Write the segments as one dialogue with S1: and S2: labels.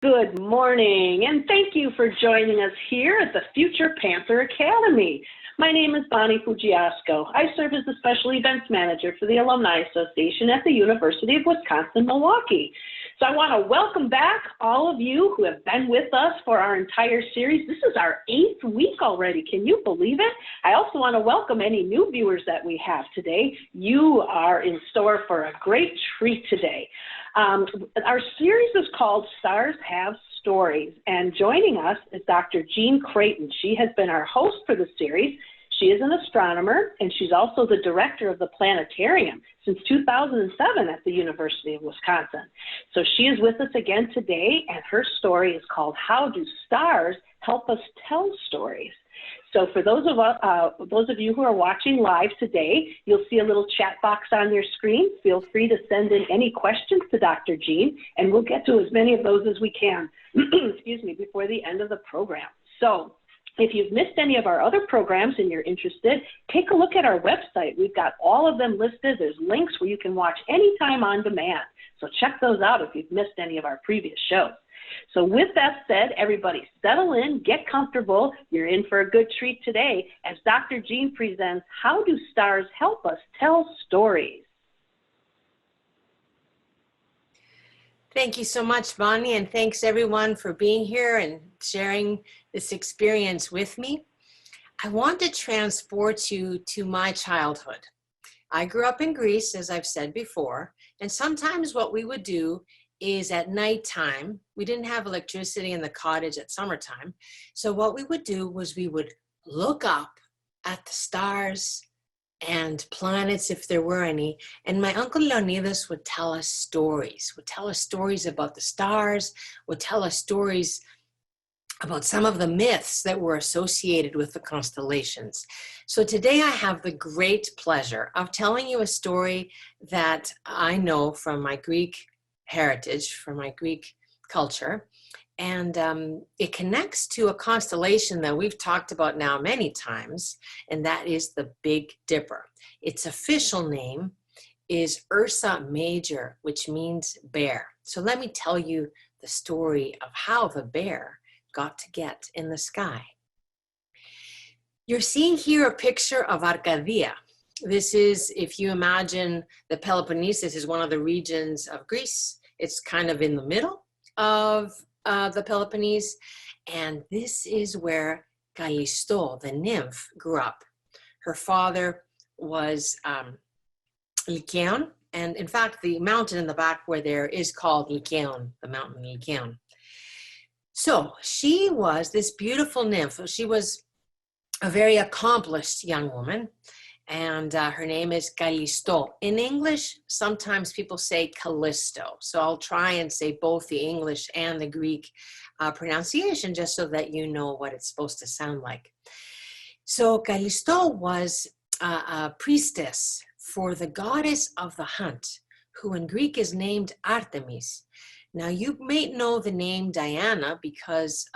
S1: Good morning, and thank you for joining us here at the Future Panther Academy. My name is Bonnie Fugiasco. I serve as the Special Events Manager for the Alumni Association at the University of Wisconsin-Milwaukee. So I want to welcome back all of you who have been with us for our entire series. This is our 8th week already. Can you believe it? I also want to welcome any new viewers that we have today. You are in store for a great treat today. Our series is called Stars Have Stories, and joining us is Dr. Jean Creighton. She has been our host for the series. She is an astronomer, and she's also the director of the planetarium since 2007 at the University of Wisconsin. So she is with us again today, and her story is called How Do Stars Help Us Tell Stories? So for those of you who are watching live today, you'll see a little chat box on your screen. Feel free to send in any questions to Dr. Jean, and we'll get to as many of those as we can, excuse me, before the end of the program. So if you've missed any of our other programs and you're interested, take a look at our website. We've got all of them listed. There's links where you can watch anytime on demand. So check those out if you've missed any of our previous shows. So with that said, everybody settle in, get comfortable. You're in for a good treat today as Dr. Jean presents How Do Stars Help Us Tell Stories?
S2: Thank you so much, Bonnie, and thanks everyone for being here and sharing this experience with me. I want to transport you to my childhood. I grew up in Greece, as I've said before, and sometimes what we would do is at nighttime, we didn't have electricity in the cottage at summertime, so what we would do was we would look up at the stars and planets if there were any, and my Uncle Leonidas would tell us stories, about the stars, would tell us stories about some of the myths that were associated with the constellations. So today I have the great pleasure of telling you a story that I know from my Greek heritage, from my Greek culture, and it connects to a constellation that we've talked about now many times, and that is the Big Dipper. Its official name is Ursa Major, which means bear. So let me tell you the story of how the bear got to get in the sky. You're seeing here a picture of Arcadia. This is, if you imagine the Peloponnesus is one of the regions of Greece. It's kind of in the middle of the Peloponnese, and this is where Callisto, the nymph, grew up. Her father was Lycaon, and in fact, the mountain in the back where there is called Lycaon, the mountain Lycaon. So she was this beautiful nymph. She was a very accomplished young woman, and her name is Callisto. In English, sometimes people say Callisto. So I'll try and say both the English and the Greek pronunciation just so that you know what it's supposed to sound like. So Callisto was a priestess for the goddess of the hunt, who in Greek is named Artemis. Now, you may know the name Diana because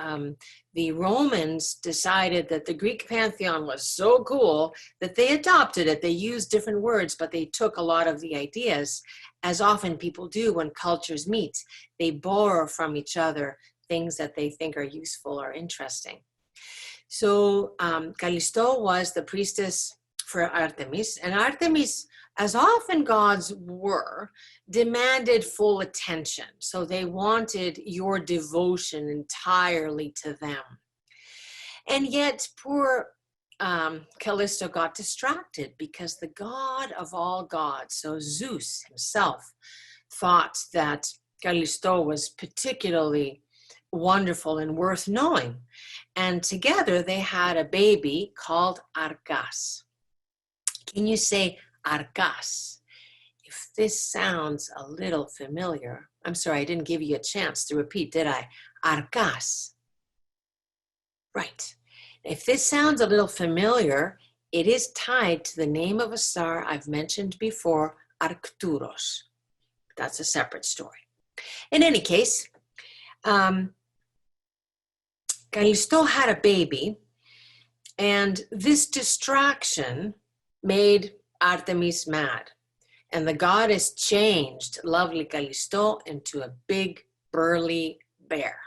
S2: the Romans decided that the Greek pantheon was so cool that they adopted it. They used different words, but they took a lot of the ideas, as often people do when cultures meet. They borrow from each other things that they think are useful or interesting. So Callisto was the priestess for Artemis, and Artemis, as often gods were, demanded full attention. So they wanted your devotion entirely to them. And yet poor Callisto got distracted because the god of all gods, so Zeus himself, thought that Callisto was particularly wonderful and worth knowing. And together they had a baby called Arcas. Can you say Arcas? If this sounds a little familiar, I'm sorry, I didn't give you a chance to repeat, did I? Arcas. Right. If this sounds a little familiar, it is tied to the name of a star I've mentioned before, Arcturus. That's a separate story. In any case, Callisto had a baby, and this distraction made Artemis mad. And the goddess changed lovely Callisto into a big, burly bear.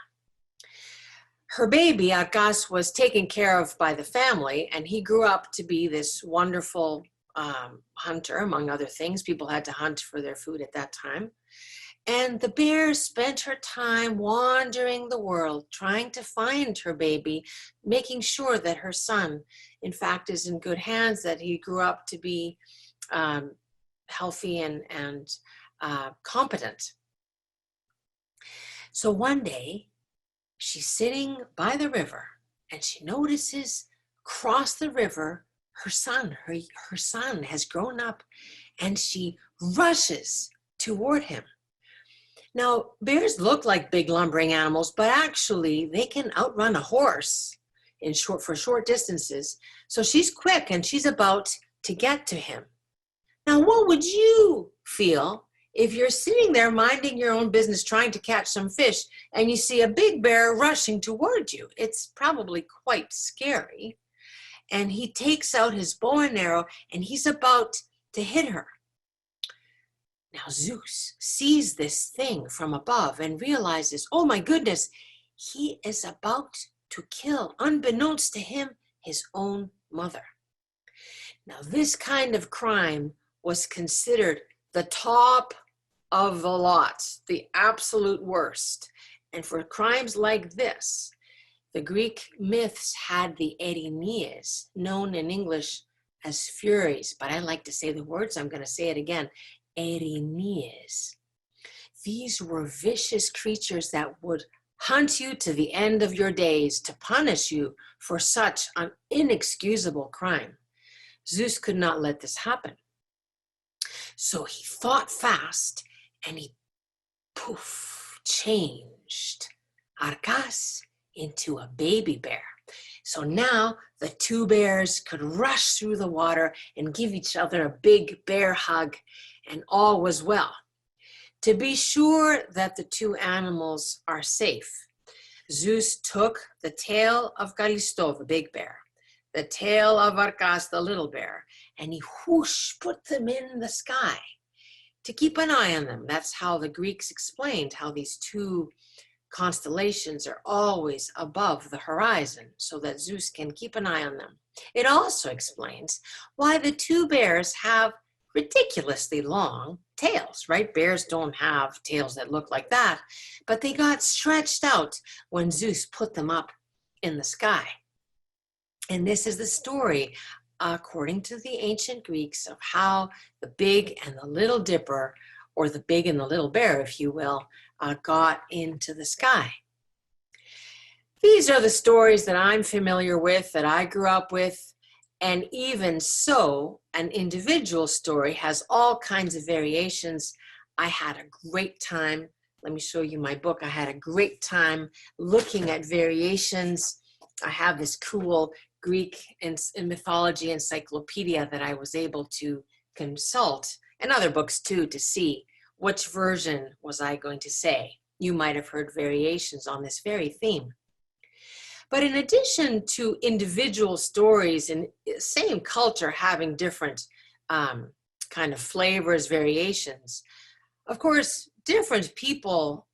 S2: Her baby, Arcas, was taken care of by the family, and he grew up to be this wonderful hunter, among other things. People had to hunt for their food at that time. And the bear spent her time wandering the world, trying to find her baby, making sure that her son, in fact, is in good hands, that he grew up to be healthy and competent. So one day, she's sitting by the river, and she notices across the river her son. Her son has grown up, and she rushes toward him. Now, bears look like big lumbering animals, but actually they can outrun a horse for short distances. So she's quick, and she's about to get to him. Now, what would you feel if you're sitting there minding your own business, trying to catch some fish, and you see a big bear rushing toward you? It's probably quite scary. And he takes out his bow and arrow, and he's about to hit her. Now Zeus sees this thing from above and realizes, oh my goodness, he is about to kill, unbeknownst to him, his own mother. Now this kind of crime was considered the top of the lot, the absolute worst. And for crimes like this, the Greek myths had the Erinyes, known in English as furies, but I like to say the words, I'm going to say it again, Erinyes. These were vicious creatures that would hunt you to the end of your days to punish you for such an inexcusable crime. Zeus could not let this happen. So he thought fast, and he changed Arcas into a baby bear. So now the two bears could rush through the water and give each other a big bear hug, and all was well. To be sure that the two animals are safe, Zeus took the tail of Callisto, the big bear, the tail of Arcas, the little bear, and he whoosh put them in the sky to keep an eye on them. That's how the Greeks explained how these two constellations are always above the horizon so that Zeus can keep an eye on them. It also explains why the two bears have ridiculously long tails, right? Bears don't have tails that look like that, but they got stretched out when Zeus put them up in the sky. And this is the story, according to the ancient Greeks, of how the Big and the Little Dipper, or the Big and the Little Bear, if you will, got into the sky. These are the stories that I'm familiar with, that I grew up with, and even so, an individual story has all kinds of variations. I had a great time. Let me show you my book. I had a great time looking at variations. I have this cool Greek and mythology encyclopedia that I was able to consult, and other books too, to see which version was I going to say. You might have heard variations on this very theme. But in addition to individual stories in the same culture having different kind of flavors, variations, of course, different people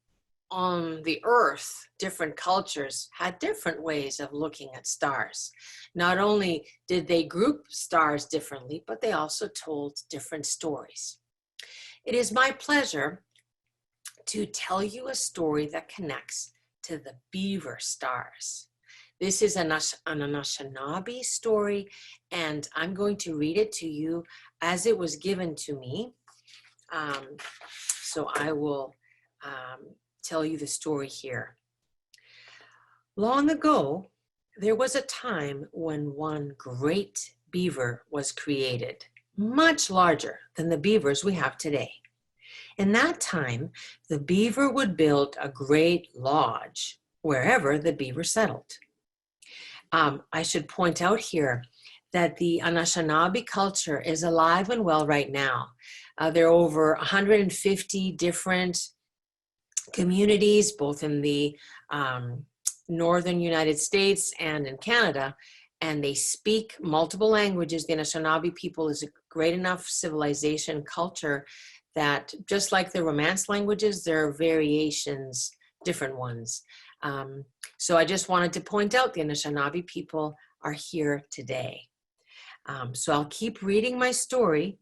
S2: on the earth, different cultures, had different ways of looking at stars. Not only did they group stars differently, but they also told different stories. It is my pleasure to tell you a story that connects to the beaver stars. This is an Anishinaabe story, and I'm going to read it to you as it was given to me. So I will tell you the story here. Long ago, there was a time when one great beaver was created, much larger than the beavers we have today. In that time, the beaver would build a great lodge wherever the beaver settled. I should point out here that the Anishinaabe culture is alive and well right now. There are over 150 different communities, both in the northern United States and in Canada, and they speak multiple languages. The Anishinaabe people is a great enough civilization culture that, just like the Romance languages, there are variations different ones. So I just wanted to point out the Anishinaabe people are here today. So I'll keep reading my story.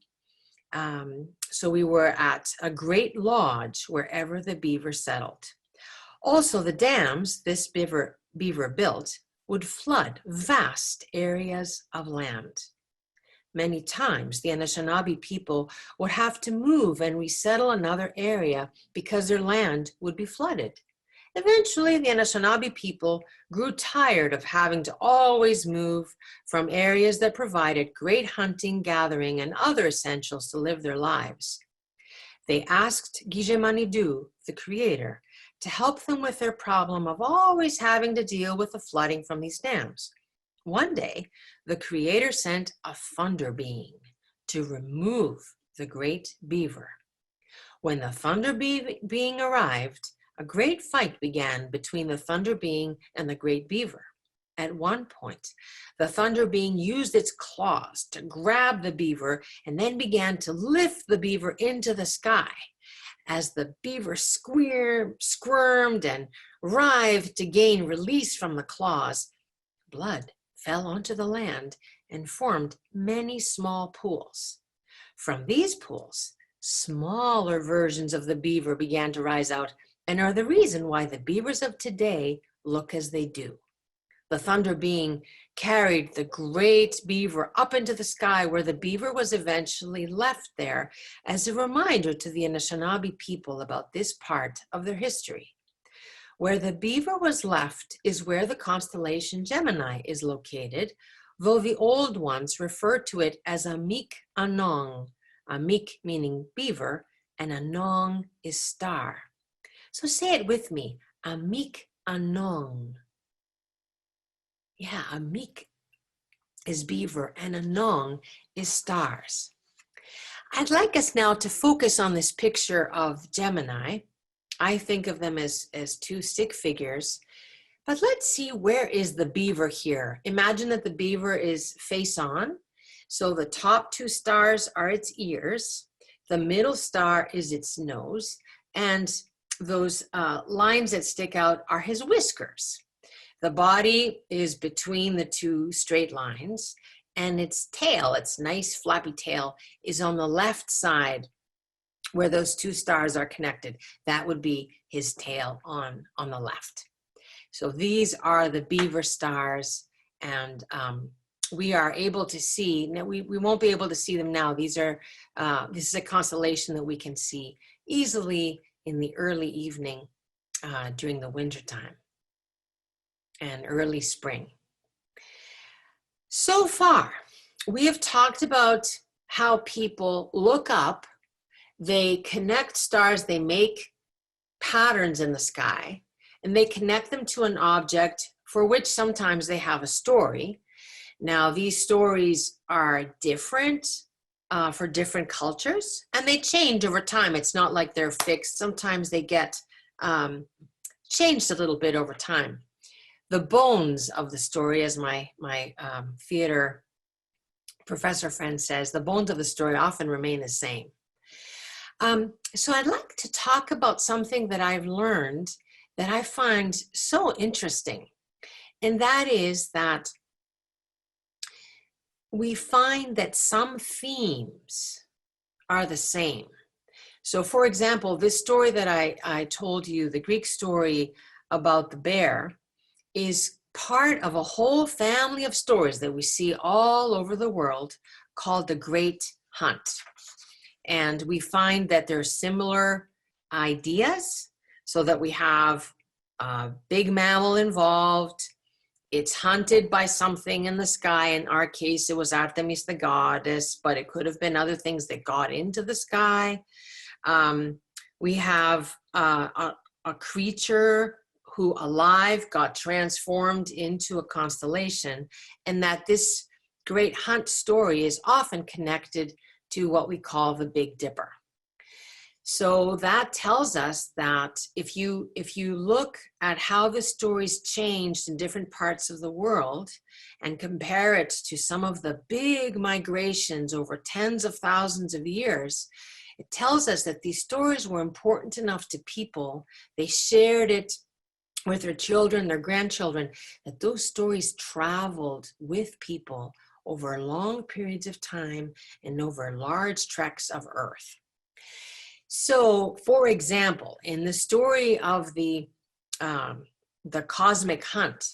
S2: So we were at a great lodge wherever the beaver settled. Also, the dams this beaver built would flood vast areas of land. Many times, the Anishinaabe people would have to move and resettle another area because their land would be flooded. Eventually, the Anishinaabe people grew tired of having to always move from areas that provided great hunting, gathering, and other essentials to live their lives. They asked Gijemanidu, the creator, to help them with their problem of always having to deal with the flooding from these dams. One day, the creator sent a thunder being to remove the great beaver. When the thunder being arrived, a great fight began between the thunder being and the great beaver. At one point, the thunder being used its claws to grab the beaver and then began to lift the beaver into the sky. As the beaver squirmed and writhed to gain release from the claws, blood fell onto the land and formed many small pools. From these pools, smaller versions of the beaver began to rise out and are the reason why the beavers of today look as they do. The thunder being carried the great beaver up into the sky, where the beaver was eventually left there as a reminder to the Anishinaabe people about this part of their history. Where the beaver was left is where the constellation Gemini is located, though the old ones refer to it as Amik Anong, Amik meaning beaver, and Anong is star. So say it with me, Amik Anong. Yeah, Amik is beaver and Anong is stars. I'd like us now to focus on this picture of Gemini. I think of them as two stick figures, but let's see, where is the beaver here? Imagine that the beaver is face on. So the top two stars are its ears. The middle star is its nose. And those lines that stick out are his whiskers. The body is between the two straight lines, and its tail, its nice flappy tail, is on the left side where those two stars are connected. That would be his tail on the left. So these are the beaver stars, and we are able to see, now we won't be able to see them now. These are, this is a constellation that we can see easily in the early evening during the wintertime and early spring. So far, we have talked about how people look up, they connect stars, they make patterns in the sky, and they connect them to an object for which sometimes they have a story. Now, these stories are different for different cultures, and they change over time. It's not like they're fixed. Sometimes they get changed a little bit over time. The bones of the story, as my theater professor friend says, the bones of the story often remain the same. So I'd like to talk about something that I've learned that I find so interesting, and that is that we find that some themes are the same. So for example, this story that I told you, the Greek story about the bear, is part of a whole family of stories that we see all over the world called the Great Hunt. And we find that there's similar ideas, so that we have a big mammal involved. It's hunted by something in the sky. In our case, it was Artemis the goddess, but it could have been other things that got into the sky. We have a creature who alive got transformed into a constellation, and that this Great Hunt story is often connected to what we call the Big Dipper. So that tells us that if you look at how the stories changed in different parts of the world and compare it to some of the big migrations over tens of thousands of years, It tells us that these stories were important enough to people. They shared it with their children, their grandchildren, that those stories traveled with people over long periods of time and over large tracts of earth. So, for example, in the story of the cosmic hunt,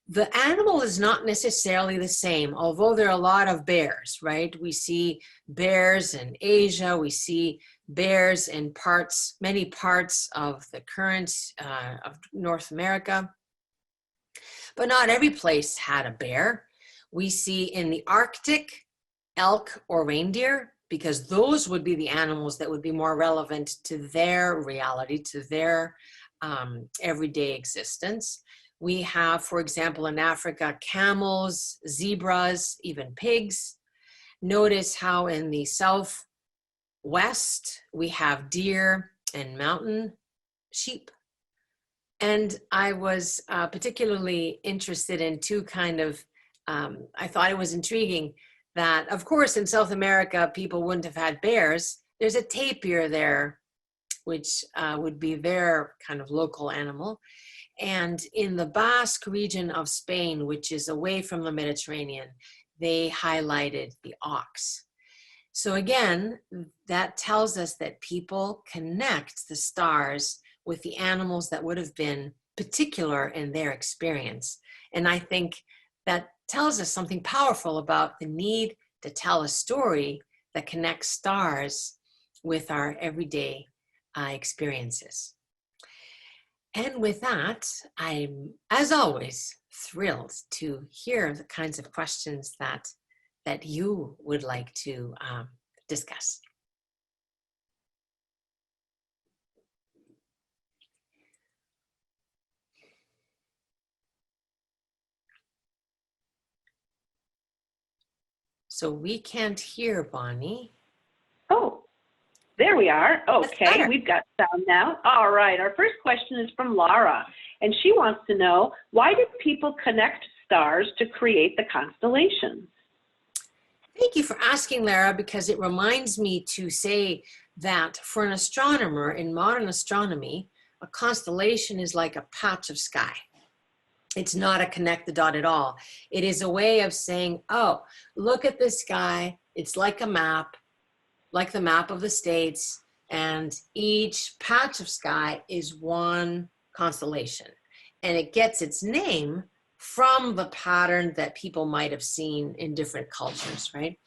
S2: the animal is not necessarily the same, although there are a lot of bears, right? We see bears in Asia, we see bears in many parts of the current of North America, but not every place had a bear. We see in the Arctic elk or reindeer, because those would be the animals that would be more relevant to their reality, to their everyday existence. We have, for example, in Africa, camels, zebras, even pigs. Notice how in the southwest, we have deer and mountain sheep. And I was particularly interested in I thought it was intriguing that, of course, in South America, people wouldn't have had bears. There's a tapir there, which would be their kind of local animal. And in the Basque region of Spain, which is away from the Mediterranean, they highlighted the ox. So again, that tells us that people connect the stars with the animals that would have been particular in their experience. And I think that tells us something powerful about the need to tell a story that connects stars with our everyday experiences. And with that, I'm, as always, thrilled to hear the kinds of questions that you would like to discuss. So we can't hear Bonnie.
S1: Oh, there we are. Okay, we've got sound now. All right, our first question is from Laura, and she wants to know, why do people connect stars to create the constellations?
S2: Thank you for asking, Lara, because it reminds me to say that for an astronomer in modern astronomy, a constellation is like a patch of sky. It's not a connect the dot at all. It is a way of saying, oh, look at this sky. It's like a map, like the map of the states, and each patch of sky is one constellation. And it gets its name from the pattern that people might have seen in different cultures, right?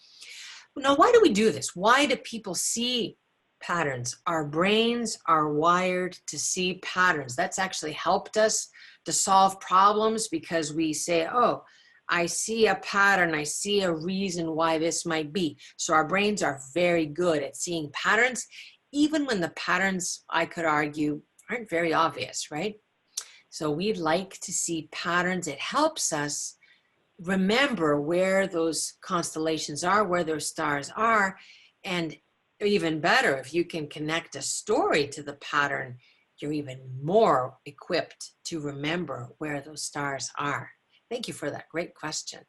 S2: Now, why do we do this? Why do people see patterns? Our brains are wired to see patterns. That's actually helped us to solve problems, because we say, oh, I see a pattern, I see a reason why this might be. So our brains are very good at seeing patterns, even when the patterns, I could argue, aren't very obvious, right? So we like to see patterns. It helps us remember where those constellations are, where those stars are, and even better, if you can connect a story to the pattern, you're even more equipped to remember where those stars are. Thank you for that great question.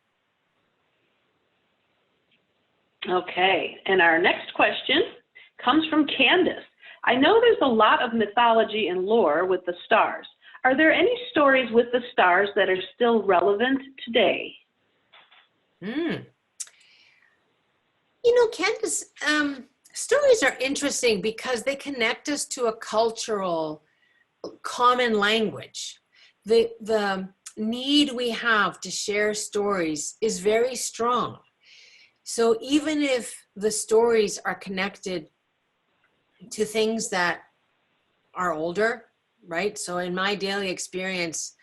S1: Okay, and our next question comes from Candace. I know there's a lot of mythology and lore with the stars. Are there any stories with the stars that are still relevant today?
S2: You know, Candace, stories are interesting because they connect us to a cultural common language. The need we have to share stories is very strong. So even if the stories are connected to things that are older, right? So in my daily experience,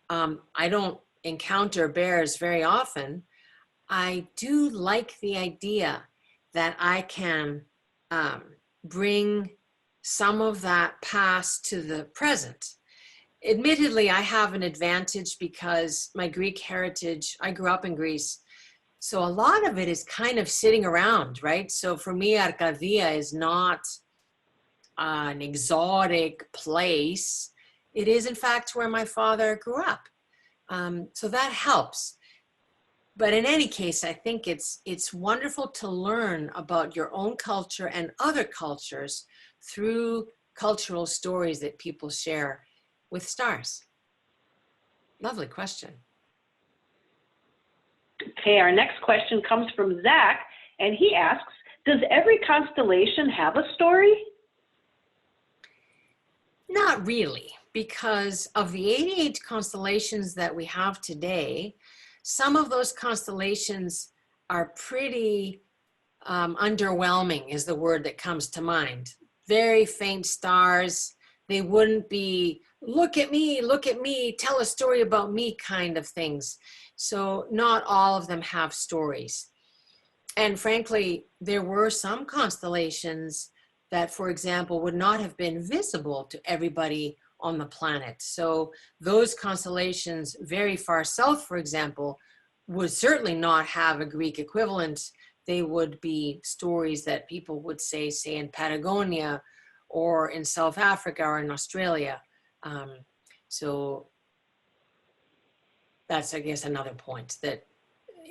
S2: I don't encounter bears very often. I do like the idea that I can bring some of that past to the present. Admittedly, I have an advantage because my Greek heritage, I grew up in Greece. So a lot of it is kind of sitting around, right? So for me, Arcadia is not an exotic place. It is, in fact, where my father grew up. So that helps. But in any case, I think it's wonderful to learn about your own culture and other cultures through cultural stories that people share with stars. Lovely question.
S1: Okay, our next question comes from Zach, and he asks, does every constellation have a story?
S2: Not really, because of the 88 constellations that we have today, some of those constellations are pretty underwhelming is the word that comes to mind. Very faint stars. They wouldn't be, look at me, tell a story about me kind of things. So not all of them have stories. And frankly, there were some constellations that, for example, would not have been visible to everybody on the planet. So those constellations very far south, for example, would certainly not have a Greek equivalent. They would be stories that people would say in Patagonia or in South Africa or in Australia. So that's, I guess, another point, that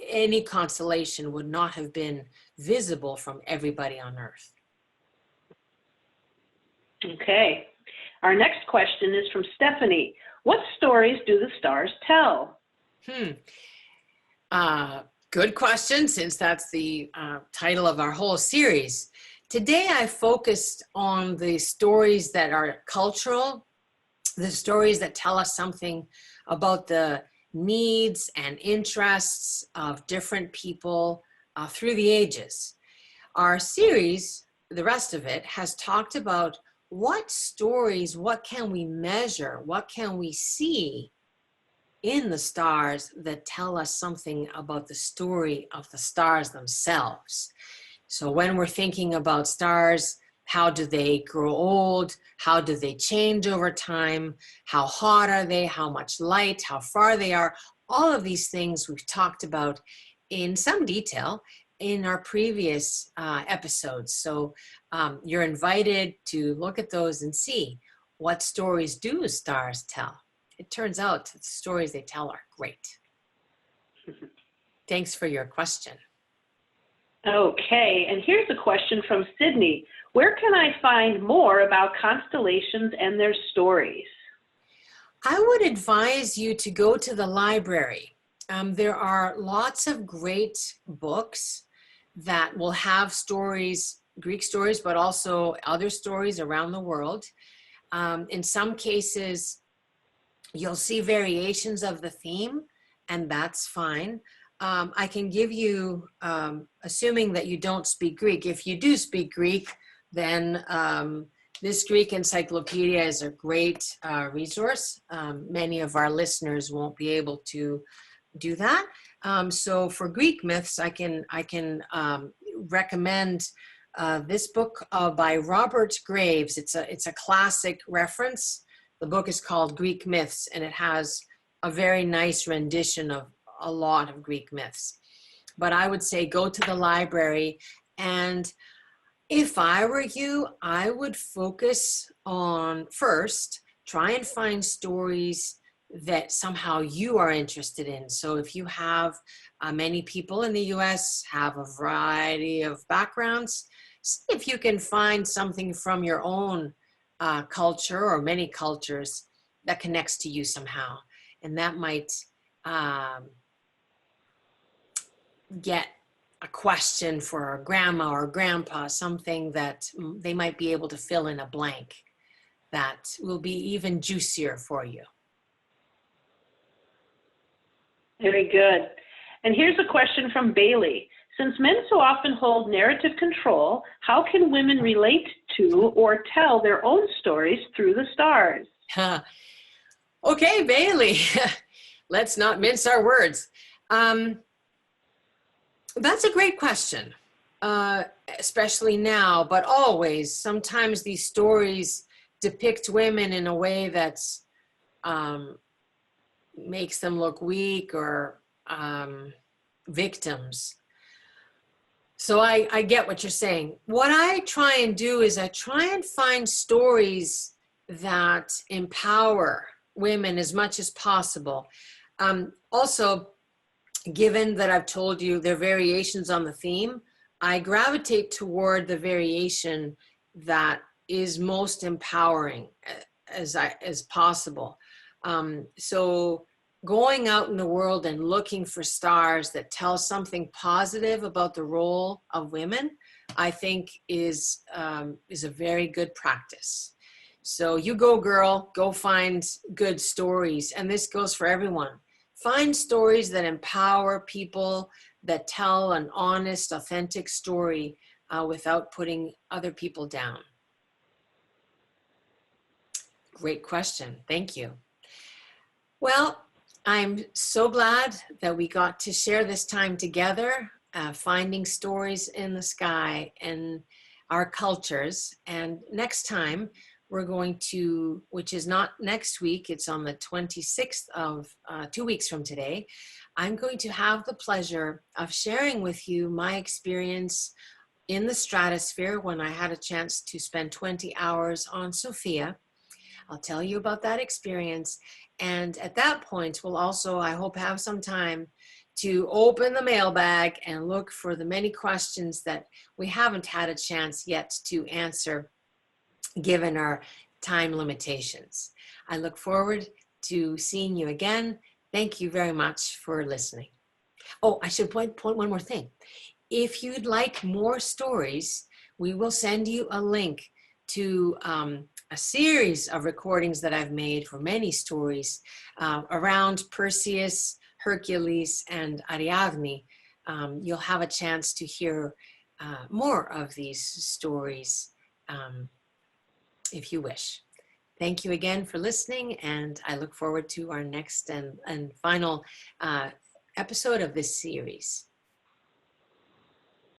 S2: any constellation would not have been visible from everybody on Earth.
S1: Okay. Our next question is from Stephanie. What stories do the stars tell?
S2: Good question, since that's the title of our whole series. Today I focused on the stories that are cultural, the stories that tell us something about the needs and interests of different people through the ages. Our series, the rest of it, has talked about what stories, what can we measure, what can we see in the stars that tell us something about the story of the stars themselves. So when we're thinking about stars, how do they grow old? How do they change over time? How hot are they? How much light? How far they are? All of these things we've talked about in some detail in our previous episodes. So you're invited to look at those and see what stories do stars tell. It turns out the stories they tell are great. Thanks for your question.
S1: Okay, and here's a question from Sydney. Where can I find more about constellations and their stories?
S2: I would advise you to go to the library. There are lots of great books that will have stories, Greek stories, but also other stories around the world. In some cases, you'll see variations of the theme, and that's fine. I can give you, assuming that you don't speak Greek, if you do speak Greek, then this Greek encyclopedia is a great resource. Many of our listeners won't be able to do that. So for Greek myths, I can recommend this book by Robert Graves. It's a classic reference. The book is called Greek Myths, and it has a very nice rendition of a lot of Greek myths. But I would say go to the library, and if I were you, I would focus on first, try and find stories that somehow you are interested in. So if you have many people in the US have a variety of backgrounds, see if you can find something from your own culture or many cultures that connects to you somehow. And that might get a question for a grandma or grandpa, something that they might be able to fill in a blank that will be even juicier for you.
S1: Very good. And here's a question from Bailey. Since men so often hold narrative control, how can women relate to or tell their own stories through the stars?
S2: Okay, Bailey, let's not mince our words. That's a great question, especially now, but always. Sometimes these stories depict women in a way that's makes them look weak or victims. So I get what you're saying. What I try and do is I try and find stories that empower women as much as possible. Also, given that I've told you there are variations on the theme, I gravitate toward the variation that is most empowering as possible. So going out in the world and looking for stars that tell something positive about the role of women, I think is a very good practice. So you go, girl, go find good stories. And this goes for everyone. Find stories that empower people, that tell an honest, authentic story without putting other people down. Great question. Thank you. Well, I'm so glad that we got to share this time together, finding stories in the sky and our cultures. And next time, we're going to, which is not next week, it's on the 26th of 2 weeks from today, I'm going to have the pleasure of sharing with you my experience in the stratosphere when I had a chance to spend 20 hours on Sophia. I'll tell you about that experience. And at that point, we'll also, I hope, have some time to open the mailbag and look for the many questions that we haven't had a chance yet to answer, given our time limitations. I look forward to seeing you again. Thank you very much for listening. Oh, I should point one more thing. If you'd like more stories, we will send you a link to a series of recordings that I've made for many stories around Perseus, Hercules, and Ariadne. You'll have a chance to hear more of these stories if you wish. Thank you again for listening, and I look forward to our next and final episode of this series.